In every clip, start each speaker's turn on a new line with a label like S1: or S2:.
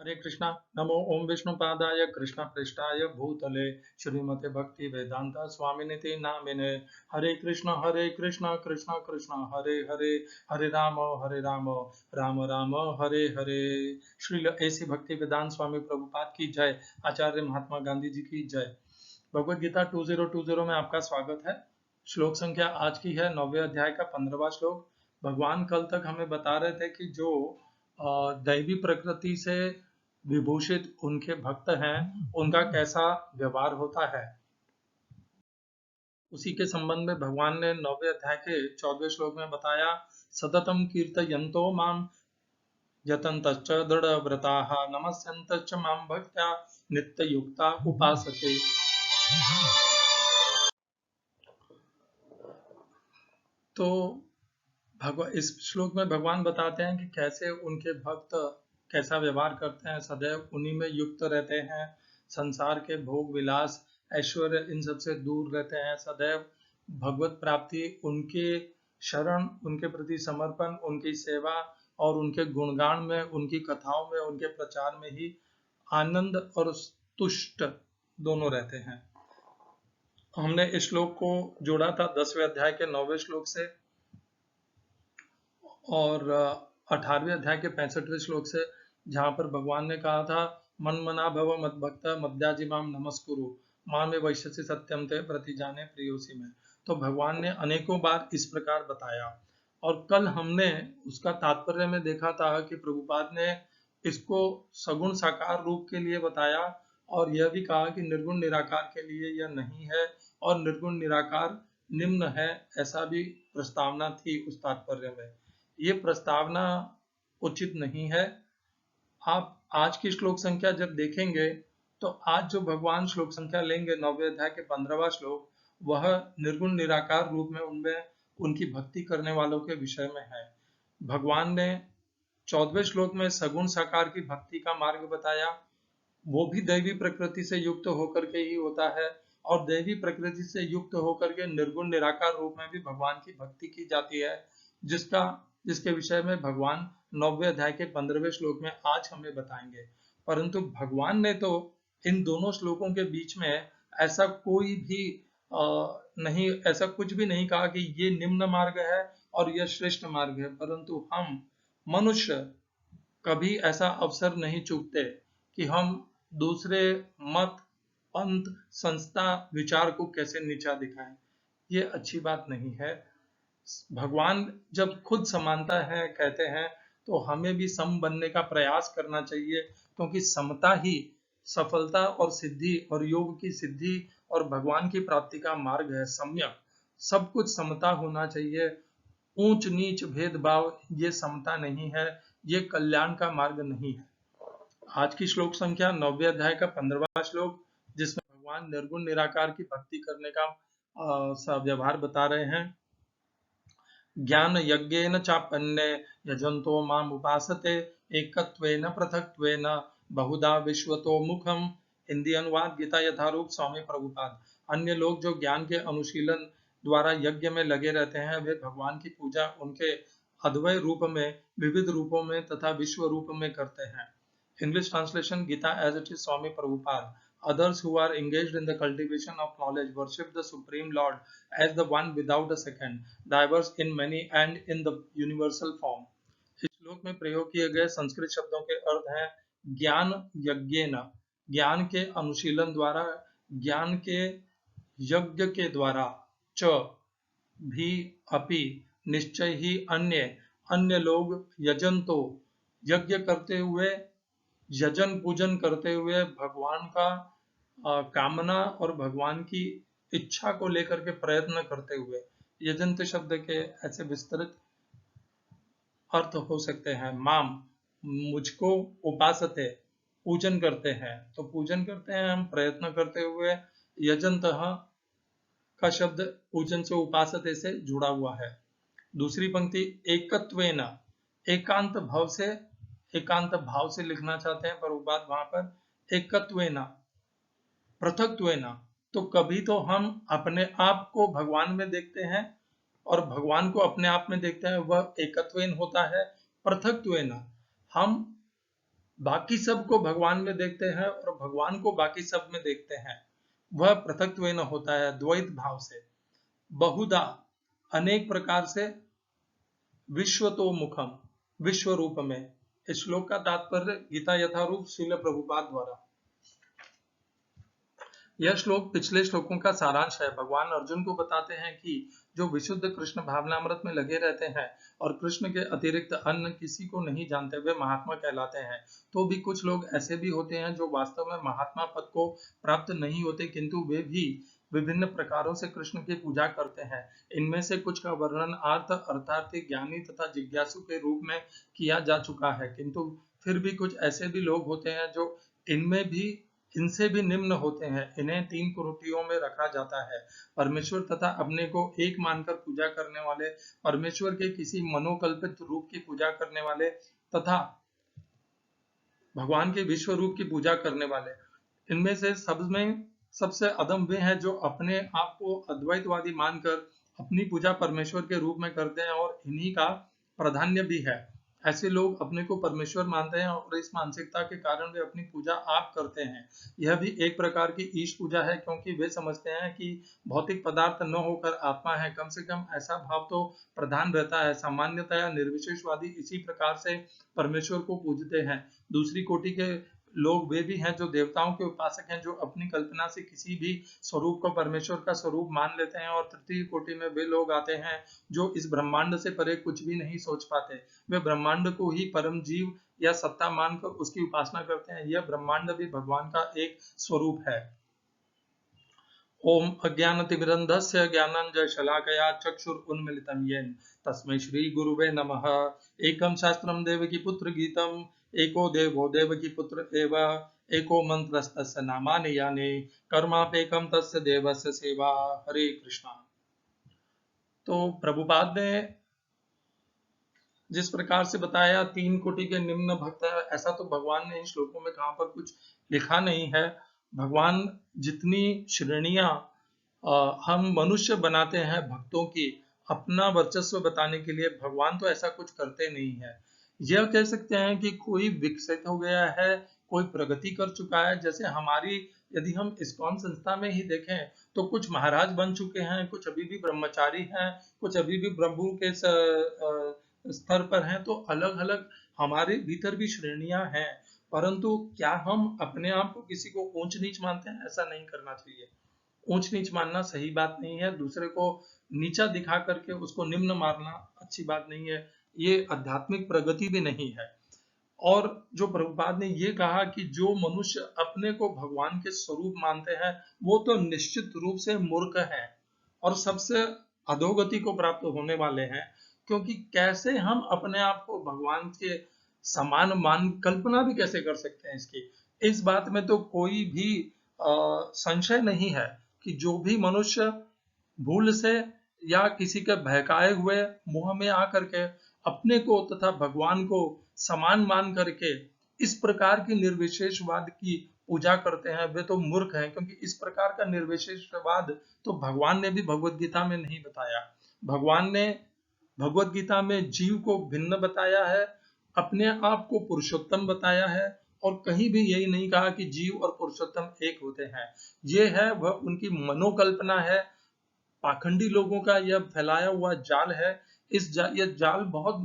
S1: हरे कृष्णा। नमो ओम विष्णुपादाय कृष्ण पृष्ठाय भूतले श्रीमते भक्ति वेदांता स्वामिनिति नामिने। हरे कृष्ण कृष्ण कृष्ण हरे हरे, हरे राम राम राम हरे हरे। श्री ऐसी भक्ति वेदांत स्वामी प्रभुपाद की जय। आचार्य महात्मा गांधी जी की जय। भगवद गीता 2020 में आपका स्वागत है। श्लोक संख्या आज की है 9वें अध्याय का 15वां श्लोक। भगवान कल तक हमें बता रहे थे कि जो दैवी प्रकृति से विभूषित उनके भक्त हैं उनका कैसा व्यवहार होता है। उसी के संबंध में भगवान ने 9वें अध्याय के 14वें श्लोक में बताया, सततम कीर्तयन्तो माम यतन्तश्च दृढ़व्रताः नमस्यन्तश्च मां भक्त्या नित्ययुक्ता उपासते। तो इस श्लोक में भगवान बताते हैं कि कैसे उनके भक्त कैसा व्यवहार करते हैं, सदैव उन्हीं में युक्त रहते हैं, संसार के भोग विलास ऐश्वर्य इन सब से दूर रहते हैं, सदैव भगवत प्राप्ति, उनके शरण, उनके प्रति समर्पण, उनकी सेवा और उनके गुणगान में, उनकी कथाओं में, उनके प्रचार में ही आनंद और तुष्ट दोनों रहते हैं। हमने इस श्लोक को जोड़ा था 10वें अध्याय के 9वें श्लोक से और 18वें अध्याय के 65वें श्लोक से, जहां पर भगवान ने कहा था, मन मना भव मद्भक्त मद्याजिमाम नमस्कुरु मां में वैश्यसि सत्यम ते प्रति जाने प्रियोसी में। तो भगवान ने अनेकों बार इस प्रकार बताया और कल हमने उसका तात्पर्य में देखा था कि प्रभुपाद ने इसको सगुण साकार रूप के लिए बताया और यह भी कहा कि निर्गुण निराकार के लिए यह नहीं है और निर्गुण निराकार निम्न है, ऐसा भी प्रस्तावना थी उस तात्पर्य में। ये प्रस्तावना उचित नहीं है। आप आज की श्लोक संख्या जब देखेंगे तो आज जो भगवान श्लोक संख्या लेंगे 9वें अध्याय के 15वां श्लोक, वह निर्गुण निराकार रूप में उनमें उनकी भक्ति करने वालों के विषय में है। भगवान ने 14वें श्लोक में सगुण साकार की भक्ति का मार्ग बताया, वो भी दैवी प्रकृति से युक्त होकर के ही होता है और दैवी प्रकृति से युक्त होकर के निर्गुण निराकार रूप में भी भगवान की भक्ति की जाती है, जिसके विषय में भगवान 9वें अध्याय के 15वें श्लोक में आज हमें बताएंगे। परंतु भगवान ने तो इन दोनों श्लोकों के बीच में ऐसा कोई भी नहीं, ऐसा कुछ भी नहीं कहा कि ये निम्न मार्ग है और यह श्रेष्ठ मार्ग है, परंतु हम मनुष्य कभी ऐसा अवसर नहीं चूकते कि हम दूसरे मत, पंथ, संस्था, विचार को कैसे नीचा दिखाएं। ये अच्छी बात नहीं है। भगवान जब खुद समानता है कहते हैं तो हमें भी सम बनने का प्रयास करना चाहिए, क्योंकि समता ही सफलता और सिद्धि और योग की सिद्धि और भगवान की प्राप्ति का मार्ग है। सम्यक सब कुछ समता होना चाहिए। ऊंच नीच भेदभाव ये समता नहीं है, ये कल्याण का मार्ग नहीं है। आज की श्लोक संख्या 9वें अध्याय का 15वां श्लोक, जिसमें भगवान निर्गुण निराकार की भक्ति करने का व्यवहार बता रहे हैं। ज्ञान यज्ञेन चापन्ने यजन्तो माम उपासते एकत्वेन पृथक्त्वेन बहुधा विश्वतो मुखम। हिंदी अनुवाद गीता यथारूप स्वामी प्रभुपाद। अन्य लोग जो ज्ञान के अनुशीलन द्वारा यज्ञ में लगे रहते हैं, वे भगवान की पूजा उनके अद्वय रूप में, विविध रूपों में तथा विश्व रूप में करते हैं। English translation Gita as it is Swami Prabhupada. Others who are engaged in the cultivation of knowledge worship the Supreme Lord as the one without a second, diverse in many and in the universal form. इस श्लोक में प्रयोग किए गए संस्कृत शब्दों के अर्थ हैं ज्ञान यज्ञेन, ज्ञान के अनुशीलन द्वारा, ज्ञान के यज्ञ के द्वारा, च भी अपि निश्चय ही अन्य, अन्य लोग, यजंतो यज्ञ करते हुए, यजन पूजन करते हुए, भगवान का कामना और भगवान की इच्छा को लेकर के प्रयत्न करते हुए। यजंत शब्द के ऐसे विस्तृत अर्थ हो सकते हैं। माम मुझको, उपासते पूजन करते हैं, तो पूजन करते हैं हम प्रयत्न करते हुए। यजंत का शब्द पूजन से उपासते से जुड़ा हुआ है। दूसरी पंक्ति एकत्वेन, एकांत भाव से, एकांत भाव से लिखना चाहते हैं प्रभुपाद वहां पर। एकत्वेन पृथक्त्वेन, तो कभी तो हम अपने आप को भगवान में देखते हैं और भगवान को अपने आप में देखते हैं, वह एकत्वेन होता है। पृथक्त्वेन हम बाकी सब को भगवान में देखते हैं और भगवान को बाकी सब में देखते हैं, वह पृथक्त्वेन होता है द्वैत भाव से, बहुधा अनेक प्रकार से, विश्वतो मुखम विश्व रूप में। इस श्लोक का तात्पर्य गीता यथारूप श्रील प्रभुपाद द्वारा। यह श्लोक पिछले श्लोकों का सारांश है। भगवान अर्जुन को बताते हैं कि जो विशुद्ध कृष्ण भावनामृत में लगे रहते हैं और कृष्ण के अतिरिक्त अन्य किसी को नहीं जानते, वे महात्मा कहलाते हैं। तो भी कुछ लोग ऐसे भी होते हैं जो वास्तव में महात्मा पद को प्राप्त नहीं होते, किंतु वे भी विभिन्न प्रकारों से कृष्ण की पूजा करते हैं। इनमें से कुछ का वर्णन अर्थार्थी, ज्ञानी तथा जिज्ञासु के रूप में किया जा चुका है, किंतु फिर भी कुछ ऐसे भी लोग होते हैं जो इनसे भी निम्न होते हैं। इन्हें 3 कोटियों में रखा जाता है। परमेश्वर तथा अपने को एक मानकर पूजा करने वाले, परमेश्वर के किसी मनोकल्पित रूप की पूजा करने वाले तथा भगवान के विश्व रूप की पूजा करने वाले। इनमें से सब में सबसे अधम वे हैं जो अपने आप को अद्वैतवादी मानकर अपनी पूजा परमेश्वर के रूप में करते हैं, और इन्हीं का प्राधान्य भी है। ऐसे लोग अपने को परमेश्वर मानते हैं और इस मानसिकता के कारण वे अपनी पूजा आप करते हैं। यह भी एक प्रकार की ईश पूजा है, क्योंकि वे समझते हैं कि भौतिक पदार्थ न होकर आत्मा है। कम से कम ऐसा भाव तो प्रधान रहता है। सामान्यतया निर्विशेषवादी इसी प्रकार से परमेश्वर को पूजते हैं। दूसरी कोटि के लोग वे भी हैं जो देवताओं के उपासक हैं, जो अपनी कल्पना से किसी भी स्वरूप को परमेश्वर का स्वरूप मान लेते हैं। और तृतीय कोटि में वे लोग आते हैं जो इस ब्रह्मांड से परे कुछ भी नहीं सोच पाते। वे ब्रह्मांड को ही परम जीव या सत्ता मानकर उसकी उपासना करते हैं। यह ब्रह्मांड भी भगवान का एक स्वरूप है। ओम अज्ञानतिमिरन्धस्य ज्ञानाञ्जनशलाकया चक्षुरुन्मीलितं येन तस्मै श्रीगुरुवे नमः। एकं शास्त्रं देवकीपुत्र गीतम् एको देवो देवकीपुत्र एव एको मन्त्रस्तस्य नामानि यानि कर्मापेकं तस्य देवस्य सेवा। हरे कृष्णा। तो प्रभुपाद ने जिस प्रकार से बताया 3 कोटि के निम्न भक्त है, ऐसा तो भगवान ने इन श्लोकों में कहां पर कुछ लिखा नहीं है। भगवान जितनी श्रेणियां हम मनुष्य बनाते हैं भक्तों की अपना वर्चस्व बताने के लिए, भगवान तो ऐसा कुछ करते नहीं है। यह कह सकते हैं कि कोई विकसित हो गया है, कोई प्रगति कर चुका है। जैसे हमारी यदि हम इस्कॉन संस्था में ही देखें तो कुछ महाराज बन चुके हैं, कुछ अभी भी ब्रह्मचारी हैं, कुछ अभी भी प्रभु के स्तर पर हैं। तो अलग अलग हमारे भीतर भी श्रेणियां हैं, परंतु क्या हम अपने आप को किसी को ऊंच नीच मानते हैं? ऐसा नहीं करना चाहिए। ऊंच नीच मानना सही बात नहीं है। दूसरे को नीचा दिखा करके उसको निम्न मारना अच्छी बात नहीं है। ये आध्यात्मिक प्रगति भी नहीं है। और जो प्रभुपाद ने ये कहा कि जो मनुष्य अपने को भगवान के स्वरूप मानते हैं वो तो निश्चित रूप से मूर्ख है और सबसे अधोगति को प्राप्त होने वाले हैं। क्योंकि कैसे हम अपने आप को भगवान के समान मान, कल्पना भी कैसे कर सकते हैं इसकी? इस बात में तो कोई भी संशय नहीं है कि जो भी मनुष्य भूल से या किसी के बहकाए हुए मोह में आकर के अपने को तथा भगवान को समान मान करके इस प्रकार की निर्विशेषवाद की पूजा करते हैं, वे तो मूर्ख हैं। क्योंकि इस प्रकार का निर्विशेषवाद तो भगवान ने भी भगवत गीता में नहीं बताया। भगवान ने भगवत गीता में जीव को भिन्न बताया है, अपने आप को पुरुषोत्तम बताया है, और कहीं भी यही नहीं कहा कि जीव और पुरुषोत्तम एक होते हैं। ये है वह उनकी मनोकल्पना है, पाखंडी लोगों का यह फैलाया हुआ जाल है। यह जाल बहुत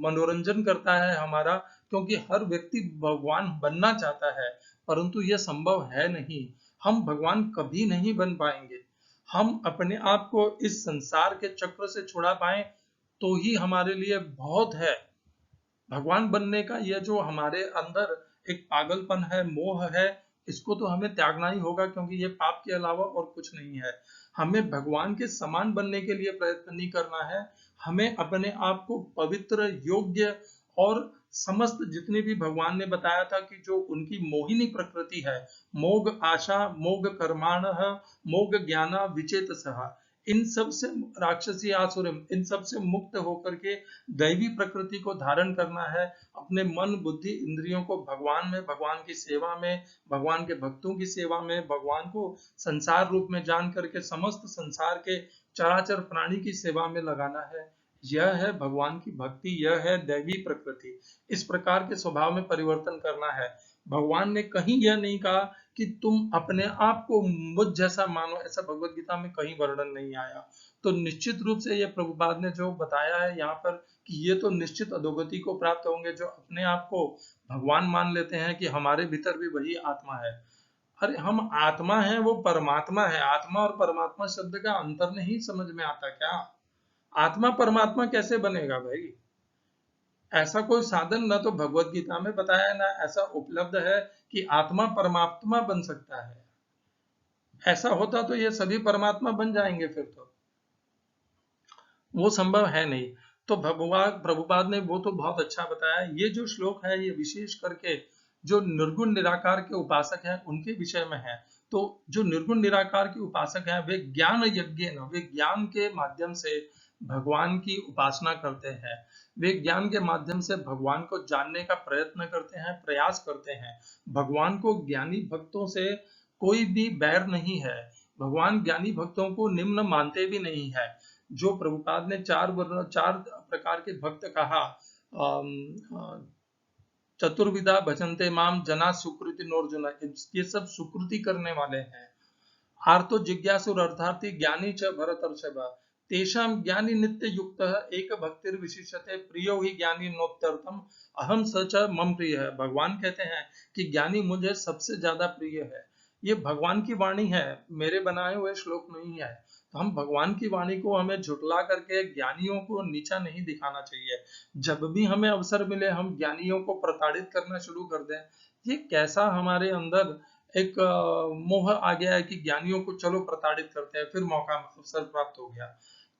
S1: मनोरंजन करता है हमारा, क्योंकि हर व्यक्ति भगवान बनना चाहता है, परंतु यह संभव है नहीं। हम भगवान कभी नहीं बन पाएंगे। हम अपने आप को इस संसार के चक्र से छुड़ा पाए तो ही हमारे लिए बहुत है। भगवान बनने का यह जो हमारे अंदर एक पागलपन है, मोह है, इसको तो हमें त्यागना ही होगा, क्योंकि ये पाप के अलावा और कुछ नहीं है। हमें भगवान के समान बनने के लिए प्रयत्न नहीं करना है। हमें अपने आप को पवित्र, योग्य और समस्त जितने भी भगवान ने बताया था कि जो उनकी मोहिनी प्रकृति है, मोग आशा, मोग कर्माणः, मोग ज्ञाना विचेतसः, इन सब से राक्षसी आसुरम, इन सब से मुक्त होकर के दैवी प्रकृति को धारण करना है। अपने मन, बुद्धि, इंद्रियों को भगवान में, भगवान की सेवा में, भगवान के भक्तों की सेवा में, भगवान को संसार रूप में जान करके समस्त संसार के चराचर प्राणी की सेवा में लगाना है। यह है भगवान की भक्ति, यह है दैवी प्रकृति। इस प्रकार के स्वभाव में परिवर्तन करना है। भगवान ने कहीं यह नहीं कहा कि तुम अपने आप को मुझ जैसा मानो, ऐसा भगवत गीता में कहीं वर्णन नहीं आया। तो निश्चित रूप से ये प्रभुपाद ने जो बताया है यहाँ पर कि ये तो निश्चित अधोगति को प्राप्त होंगे जो अपने आप को भगवान मान लेते हैं कि हमारे भीतर भी वही आत्मा है। अरे हम आत्मा है, वो परमात्मा है। आत्मा और परमात्मा शब्द का अंतर नहीं समझ में आता क्या? आत्मा परमात्मा कैसे बनेगा भाई? ऐसा कोई साधन न तो भगवत गीता में बताया है, ना ऐसा उपलब्ध है कि आत्मा परमात्मा बन सकता है। ऐसा होता तो ये सभी परमात्मा बन जाएंगे, फिर तो वो संभव है नहीं। तो भगवान प्रभुपाद ने वो तो बहुत अच्छा बताया। ये जो श्लोक है ये विशेष करके जो निर्गुण निराकार के उपासक हैं उनके विषय में है। तो जो निर्गुण निराकार के उपासक हैं वे ज्ञान यज्ञ न, वे ज्ञान के माध्यम से भगवान की उपासना करते हैं। वे ज्ञान के माध्यम से भगवान को जानने का प्रयत्न करते हैं, प्रयास करते हैं। भगवान को ज्ञानी भक्तों से कोई भी बैर नहीं है। भगवान ज्ञानी भक्तों को निम्न मानते भी नहीं है। जो प्रभुपाद ने चार प्रकार के भक्त कहा, चतुर्विधा भजन्ते माम जना सुकृति नोर्जुन, ये सब सुकृति करने वाले हैं। आर्तो जिज्ञासुर अर्थार्थी ज्ञानी च भरतर्षभ, तेषाम ज्ञानी नित्य युक्त एक भक्तिर विशिष्यते प्रियो ही ज्ञानी नोत्यर्थम अहम सच मम प्रिय है। भगवान कहते हैं कि ज्ञानी मुझे सबसे ज्यादा प्रिय है। ये भगवान की वाणी है, मेरे बनाए हुए श्लोक नहीं है। तो हम भगवान की वाणी को हमें झुटला करके ज्ञानियों को नीचा नहीं दिखाना चाहिए। जब भी हमें अवसर मिले हम ज्ञानियों को प्रताड़ित करना शुरू कर दें, ये कैसा हमारे अंदर एक मोह आ गया है कि ज्ञानियों को चलो प्रताड़ित करते हैं, फिर मौका अवसर प्राप्त हो गया।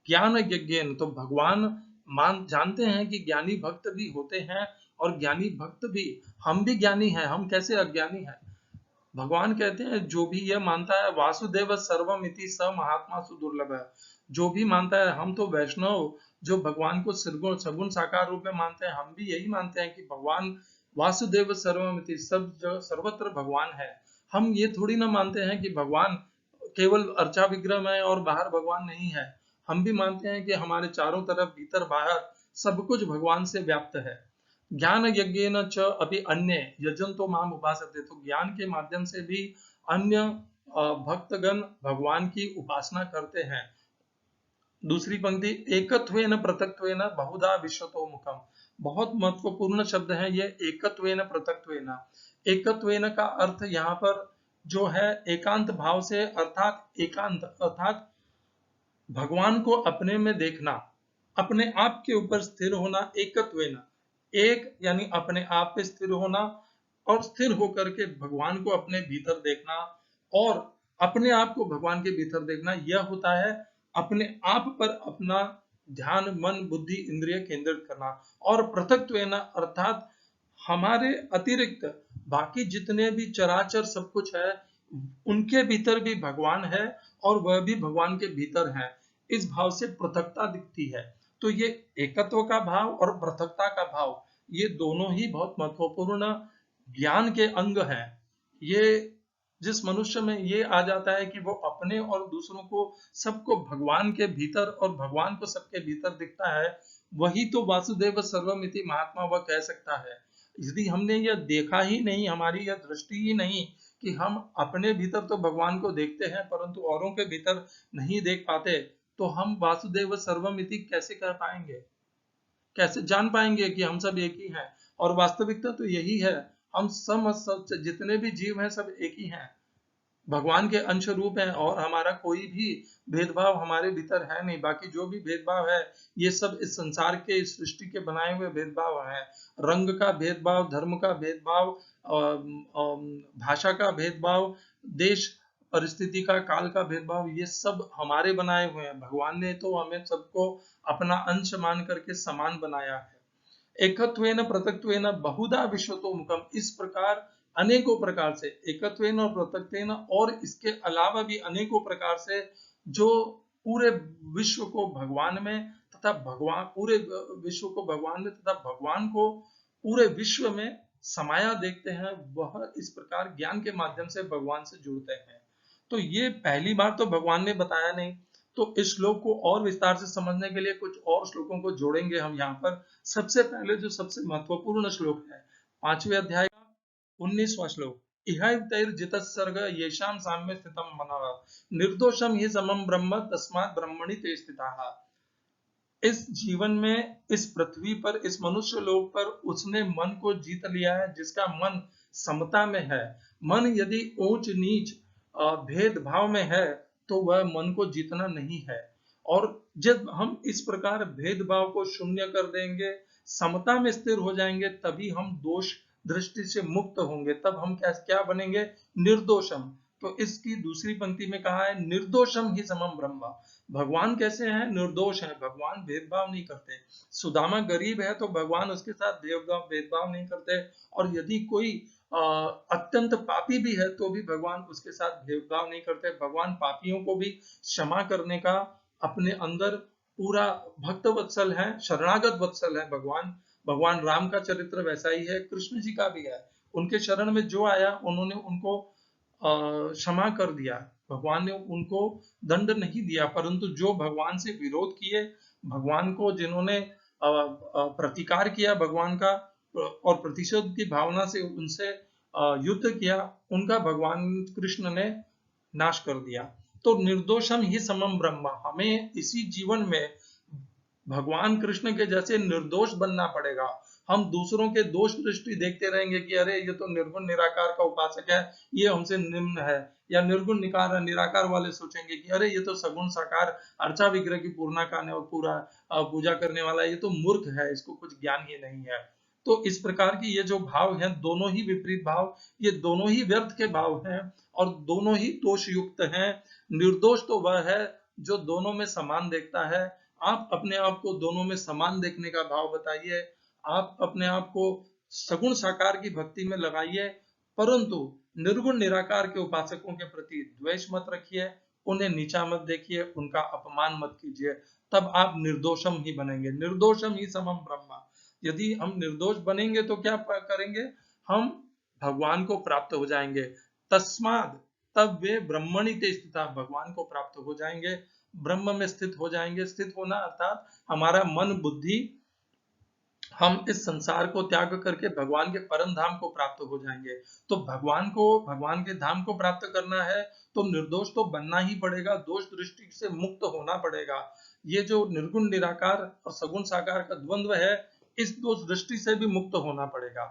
S1: ज्ञान यज्ञ, तो भगवान मान जानते हैं कि ज्ञानी भक्त भी होते हैं और ज्ञानी भक्त भी, हम भी ज्ञानी हैं, हम कैसे अज्ञानी हैं? भगवान कहते हैं जो भी यह मानता है वासुदेव सर्वम इति स महात्मा सुदुर्लभ है। जो भी मानता है, हम तो वैष्णव जो भगवान को सगुण सगुण साकार रूप में मानते हैं, हम भी यही मानते हैं कि भगवान वासुदेव सर्वम इति, सब सर्वत्र भगवान है। हम ये थोड़ी ना मानते हैं कि भगवान केवल अर्चा विग्रह में और बाहर भगवान नहीं है। हम भी मानते हैं कि हमारे चारों तरफ भीतर बाहर सब कुछ भगवान से व्याप्त है। ज्ञान यज्ञेन च अपि अन्य यजन्तो माम उपासते, तो ज्ञान के माध्यम से भी अन्य भक्तगण भगवान की उपासना करते हैं। दूसरी पंक्ति, एकत्वेन पृथक्त्वेन बहुधा विश्वतो मुखम, बहुत महत्वपूर्ण शब्द है ये एकत्वेन पृथक्त्वेन। एकत्वेन का अर्थ यहाँ पर जो है एकांत भाव से, अर्थात एकांत अर्थात भगवान को अपने में देखना, अपने आप के ऊपर स्थिर होना। एकत्वेन, एक यानी अपने आप पे स्थिर होना और स्थिर होकर के भगवान को अपने भीतर देखना और अपने आप को भगवान के भीतर देखना, यह होता है अपने आप पर अपना ध्यान मन बुद्धि इंद्रिय केंद्रित करना। और पृथक्त्वेन अर्थात हमारे अतिरिक्त बाकी जितने भी चराचर सब कुछ है उनके भीतर भी भगवान है और वह भी भगवान के भीतर है। इस भाव से पृथकता दिखती है। तो ये एकत्व का भाव और पृथकता का भाव, ये दोनों ही बहुत महत्वपूर्ण ज्ञान के अंग हैं। ये जिस मनुष्य में ये आ जाता है कि वो अपने और दूसरों को सबको भगवान के भीतर और भगवान को सबके भीतर दिखता है, वही तो वासुदेव सर्वमिति महात्मा वह कह सकता है। यदि हमने यह देखा ही नहीं, हमारी यह दृष्टि ही नहीं कि हम अपने भीतर तो भगवान को देखते हैं परंतु औरों के भीतर नहीं देख पाते, तो हम वासुदेव सर्वमिति कैसे कर पाएंगे? कैसे जान पाएंगे कि हम सब एक ही हैं? और वास्तविकता तो यही है, हम सब जितने भी जीव हैं सब एक ही हैं, भगवान के अंश रूप हैं और हमारा कोई भी भेदभाव हमारे भीतर है नहीं। बाकी जो भी भेदभाव है ये सब इस संसार के, इस सृष्टि के बनाए हुए भेदभाव हैं। रंग का भेदभाव, धर्म का भेदभाव, भाषा का भेदभाव, देश परिस्थिति का, काल का भेदभाव, ये सब हमारे बनाए हुए हैं। भगवान ने तो हमें सबको अपना अंश मान करके समान बनाया है। एकत्वेन पृथक्त्वेन बहुधा विश्वतो मुखम, इस प्रकार अनेकों प्रकार से एकत्वेन और पृथक्त्वेन और इसके अलावा भी अनेकों प्रकार से जो पूरे विश्व को भगवान में तथा भगवान पूरे विश्व को भगवान में तथा भगवान को पूरे विश्व में समाया देखते हैं, वह इस प्रकार ज्ञान के माध्यम से भगवान से जुड़ते हैं। तो ये पहली बार तो भगवान ने बताया नहीं। तो इस श्लोक को और विस्तार से समझने के लिए कुछ और श्लोकों को जोड़ेंगे हम यहाँ पर। सबसे पहले जो सबसे महत्वपूर्ण श्लोक है 5वें अध्याय का 19वां श्लोक, इहैतैर्जितस्सर्ग येषां साम्ये स्थितं मनः निर्दोषं हि समं ब्रह्म तस्मात् ब्रह्मणि ते स्थिताः। इस जीवन में, इस पृथ्वी पर, इस मनुष्य लोक पर उसने मन को जीत लिया है जिसका मन समता में है। मन यदि ऊंच नीच भेदभाव में है तो वह मन को जीतना नहीं है। और जब हम इस प्रकार भेदभाव को शून्य कर देंगे, समता में स्थिर हो जाएंगे, तभी हम दोष दृष्टि से मुक्त होंगे। तब हम क्या बनेंगे? निर्दोषम। तो इसकी दूसरी पंक्ति में कहा है निर्दोषम ही समम ब्रह्म। भगवान कैसे हैं? निर्दोष हैं। भगवान भेदभाव नहीं करते। सुदामा गरीब है तो भगवान उसके साथ भेदभाव नहीं करते, और यदि कोई अत्यंत पापी भी है तो भी भगवान उसके साथ भेदभाव नहीं करते। भगवान पापियों को भी क्षमा करने का अपने अंदर पूरा भक्त वत्सल है, शरणागत वत्सल है भगवान। भगवान राम का चरित्र वैसा ही है, कृष्ण जी का भी है। उनके शरण में जो आया उन्होंने उनको क्षमा कर दिया। भगवान ने उनको दंड नहीं दिया, परंतु जो भगवान से विरोध किए, भगवान को जिन्होंने प्रतिकार किया भगवान का और प्रतिशोध की भावना से उनसे युद्ध किया, उनका भगवान कृष्ण ने नाश कर दिया। तो निर्दोषम ही समम ब्रह्म। हमें इसी जीवन में भगवान कृष्ण के जैसे निर्दोष बनना पड़ेगा। हम दूसरों के दोष दृष्टि देखते रहेंगे कि अरे ये तो निर्गुण निराकार का उपासक है, ये हमसे निम्न है। या निर्गुण निराकार वाले सोचेंगे कि अरे ये तो सगुण साकार अर्चा विग्रह की पूर्णा करने और पूरा पूजा करने वाला है, ये तो मूर्ख है, इसको कुछ ज्ञान ही नहीं है। तो इस प्रकार की ये जो भाव हैं, दोनों ही विपरीत भाव, ये दोनों ही व्यर्थ के भाव हैं और दोनों ही दोष युक्त हैं। निर्दोष तो वह है जो दोनों में समान देखता है। आप अपने आप को दोनों में समान देखने का भाव बताइए। आप अपने आप को सगुण साकार की भक्ति में लगाइए, परंतु निर्गुण निराकार के उपासकों के प्रति द्वेष मत रखिए, उन्हें नीचा मत देखिए, उनका अपमान मत कीजिए। तब आप निर्दोषम ही बनेंगे। निर्दोषम ही समम ब्रह्म। यदि हम निर्दोष बनेंगे तो क्या करेंगे? हम भगवान को प्राप्त हो जाएंगे। तस्माद, तब वे ब्रह्मणि ते स्थिता, भगवान को प्राप्त हो जाएंगे, ब्रह्म में स्थित हो जाएंगे। स्थित होना अर्थात हमारा मन बुद्धि, हम इस संसार को त्याग करके भगवान के परम धाम को प्राप्त हो जाएंगे। तो भगवान के धाम को प्राप्त करना है तो निर्दोष तो बनना ही पड़ेगा, दोष दृष्टि से मुक्त होना पड़ेगा। ये जो निर्गुण निराकार और सगुण साकार का द्वंद्व है, इस दोष दृष्टि से भी मुक्त होना पड़ेगा।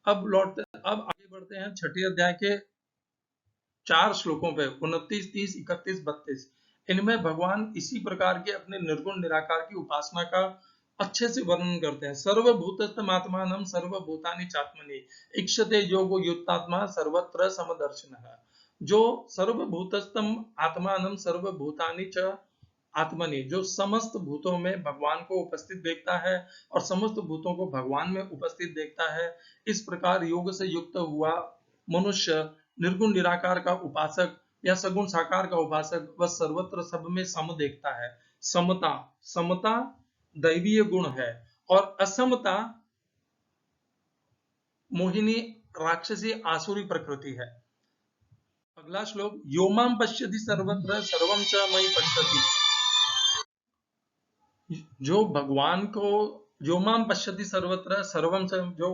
S1: अब आगे बढ़ते हैं 6 अध्याय के 4 श्लोकों पे, 29, 30, 31, 32। इनमें भगवान इसी प्रकार के अपने निर्गुण निराकार की उपासना का अच्छे से वर्णन करते हैं। सर्वभूतस्थम आत्मानं सर्वभूतानि चात्मनि इक्षते योगो युक्तात्मा सर्वत्र समदर्शिनः। जो सर्वभूतस्थम आत्मानं सर्वभूतानि च आत्मनि, जो समस्त भूतों में भगवान को उपस्थित देखता है और समस्त भूतों को भगवान में उपस्थित देखता है, इस प्रकार योग से युक्त हुआ मनुष्य निर्गुण निराकार का उपासक या सगुण साकार का उपासक वह सर्वत्र सब में सम देखता है। समता, समता दैवीय गुण है और असमता मोहिनी राक्षसी आसुरी प्रकृति है। अगला श्लोक, योमाम पश्यति सर्वत्र सर्वं च मयि पश्यति। जो भगवान को, योमाम पश्यति सर्वत्र सर्वं च, जो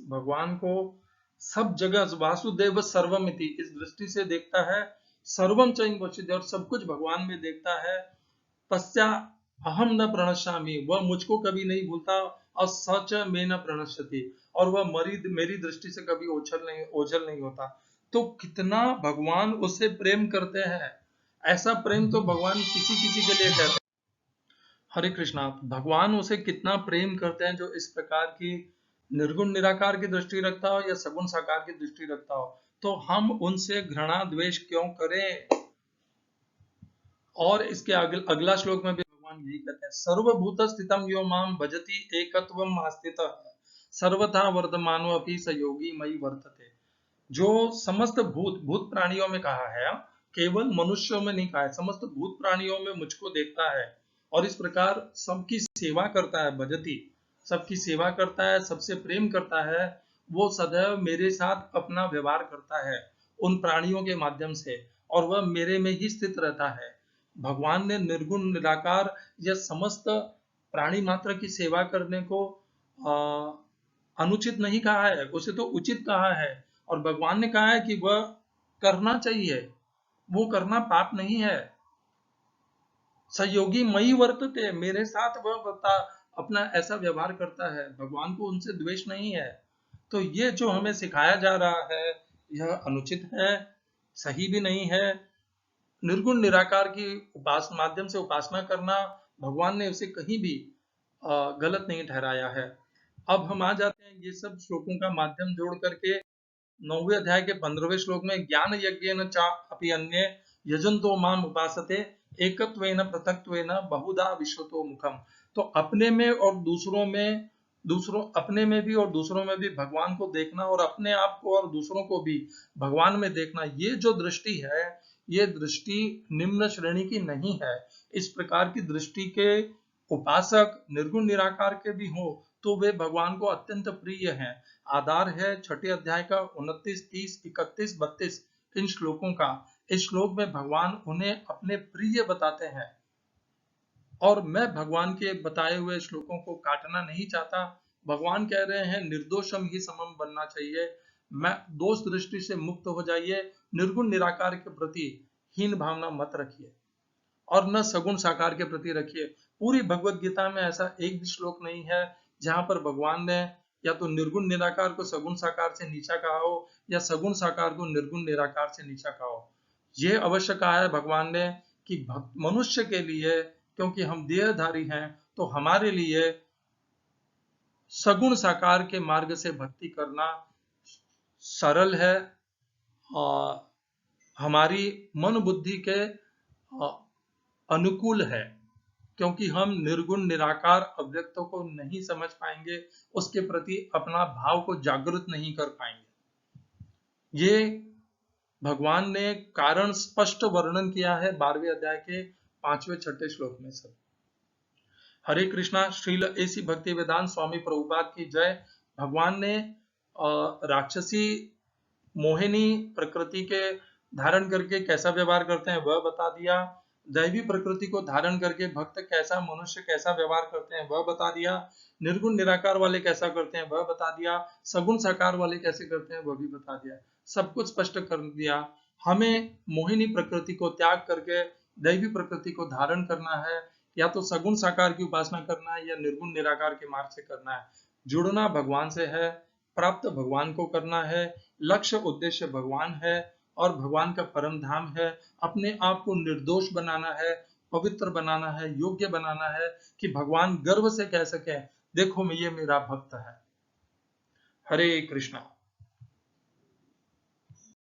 S1: भगवान को सब जगह वासुदेव सर्वमिति इस दृष्टि से देखता है, सर्वं च पश्यति और सब कुछ भगवान में देखता है, तस्या अहम न प्रणश्यामि, वह मुझको कभी नहीं भूलता, और सच में न प्रणश्यति, और वह मेरी दृष्टि से कभी ओझल नहीं होता। तो कितना भगवान उससे प्रेम करते हैं, ऐसा प्रेम तो भगवान किसी किसी के लिए करते हैं। हरे कृष्णा। भगवान उसे कितना प्रेम करते हैं जो इस प्रकार की निर्गुण निराकार की दृष्टि रखता हो या सगुण साकार की दृष्टि रखता हो। तो हम उनसे घृणा द्वेष क्यों करें? और इसके अगला श्लोक में भी भगवान यही कहते हैं, सर्वभूत स्थितम यो माम भजति एकत्वम आस्थितः सर्वथा वर्तमानो अपि स योगी मयि वर्तते। जो समस्त भूत प्राणियों में कहा है, केवल मनुष्यों में नहीं कहा है, समस्त भूत प्राणियों में मुझको देखता है और इस प्रकार सबकी सेवा करता है। भजति, सबकी सेवा करता है, सबसे प्रेम करता है। वो सदैव मेरे साथ अपना व्यवहार करता है उन प्राणियों के माध्यम से, और वह मेरे में ही स्थित रहता है। भगवान ने निर्गुण निराकार या समस्त प्राणी मात्र की सेवा करने को अनुचित नहीं कहा है, उसे तो उचित कहा है। और भगवान ने कहा है कि वह करना चाहिए, वो करना पाप नहीं है। सहयोगी मई वर्तते, मेरे साथ वह बता अपना ऐसा व्यवहार करता है, भगवान को उनसे द्वेष नहीं है। तो ये जो हमें सिखाया जा रहा है यह अनुचित है, सही भी नहीं है। निर्गुण निराकार की माध्यम से उपासना करना भगवान ने उसे कहीं भी गलत नहीं ठहराया है। अब हम आ जाते हैं ये सब श्लोकों का माध्यम जोड़ करके 9वें अध्याय के 15वें श्लोक में, ज्ञान यज्ञेन चा अपि अन्ये यजन्तो माम उपासते एकत्वेन पृथक्त्वेन बहुधा विश्वतो मुखम। तो अपने में और दूसरों में, अपने में भी और दूसरों में भी भगवान को देखना, और अपने आप को और दूसरों को भी भगवान में देखना, ये जो दृष्टि है ये दृष्टि निम्न श्रेणी की नहीं है। इस प्रकार की दृष्टि के उपासक निर्गुण निराकार के भी हो तो वे भगवान को अत्यंत प्रिय हैं। आधार है 6 अध्याय का 29, 30, 31, 32 इन श्लोकों का। इस श्लोक में भगवान उन्हें अपने प्रिय बताते हैं, और मैं भगवान के बताए हुए श्लोकों को काटना नहीं चाहता। भगवान कह रहे हैं निर्दोषम ही समम बनना चाहिए, मैं दोष दृष्टि से मुक्त हो जाइए, निर्गुण निराकार के प्रति हीन भावना मत रखिए और न सगुण साकार के प्रति रखिए। पूरी भगवत गीता में ऐसा एक भी श्लोक नहीं है जहां पर भगवान ने या तो निर्गुण निराकार को सगुण साकार से नीचा कहा हो या सगुण साकार को निर्गुण निराकार से नीचा कहा हो। ये अवश्य कहा है भगवान ने कि मनुष्य के लिए, क्योंकि हम देहधारी हैं, तो हमारे लिए सगुण साकार के मार्ग से भक्ति करना सरल है, हमारी मन बुद्धि के अनुकूल है, क्योंकि हम निर्गुण निराकार अव्यक्तों को नहीं समझ पाएंगे, उसके प्रति अपना भाव को जागृत नहीं कर पाएंगे। ये भगवान ने कारण स्पष्ट वर्णन किया है 12वें अध्याय के 5वें 6ठे श्लोक में। सब हरे कृष्णा। श्रील एसी भक्ति वेदांत स्वामी प्रभुपाद की जय। भगवान ने राक्षसी मोहिनी प्रकृति के धारण करके कैसा व्यवहार करते हैं वह बता दिया, दैवी प्रकृति को धारण करके भक्त कैसा, मनुष्य कैसा व्यवहार करते हैं वह बता दिया, निर्गुण निराकार वाले कैसा करते हैं वह बता दिया, सगुण साकार वाले कैसे करते हैं वह भी बता दिया। सब कुछ स्पष्ट कर दिया। हमें मोहिनी प्रकृति को त्याग करके दैवी प्रकृति को धारण करना है, या तो सगुण साकार की उपासना करना है या निर्गुण निराकार के मार्ग से करना है। जुड़ना भगवान से है, प्राप्त भगवान को करना है, लक्ष्य उद्देश्य भगवान है और भगवान का परम धाम है। अपने आप को निर्दोष बनाना है, पवित्र बनाना है, योग्य बनाना है कि भगवान गर्व से कह सके देखो ये मेरा भक्त है। हरे कृष्णा।